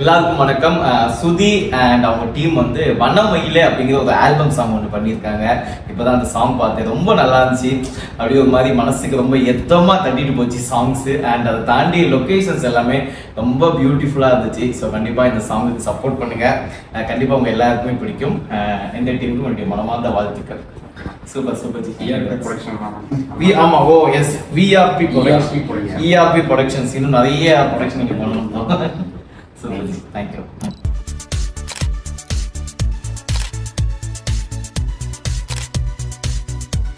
எல்லாருக்கும் வணக்கம். சுதி அண்ட் அவங்க டீம் வந்து வண்ணமயிலே அப்படிங்கிற ஒரு ஆல்பம் சாங் ஒன்று பண்ணியிருக்காங்க. இப்போதான் அந்த சாங் பார்த்தேன், ரொம்ப நல்லா இருந்துச்சு. அப்படியே ஒரு மாதிரி மனசுக்கு ரொம்ப எத்தமாக தட்டிட்டு போச்சு சாங்ஸு. அண்ட் அதை தாண்டி லொக்கேஷன்ஸ் எல்லாமே ரொம்ப பியூட்டிஃபுல்லாக இருந்துச்சு. ஸோ கண்டிப்பாக இந்த சாங்குக்கு சப்போர்ட் பண்ணுங்கள். கண்டிப்பாக உங்கள் எல்லாருக்குமே பிடிக்கும். எந்த டீமுக்கும் என்னுடைய மனமார்ந்த வாழ்த்துக்கள். Super super G. ஆமா, ஓ எஸ், விஆர்பி ப்ரொடக்ஷன்ஸ். இன்னும் நிறைய ப்ரொடக்ஷன் பண்ணணும். So, thank you.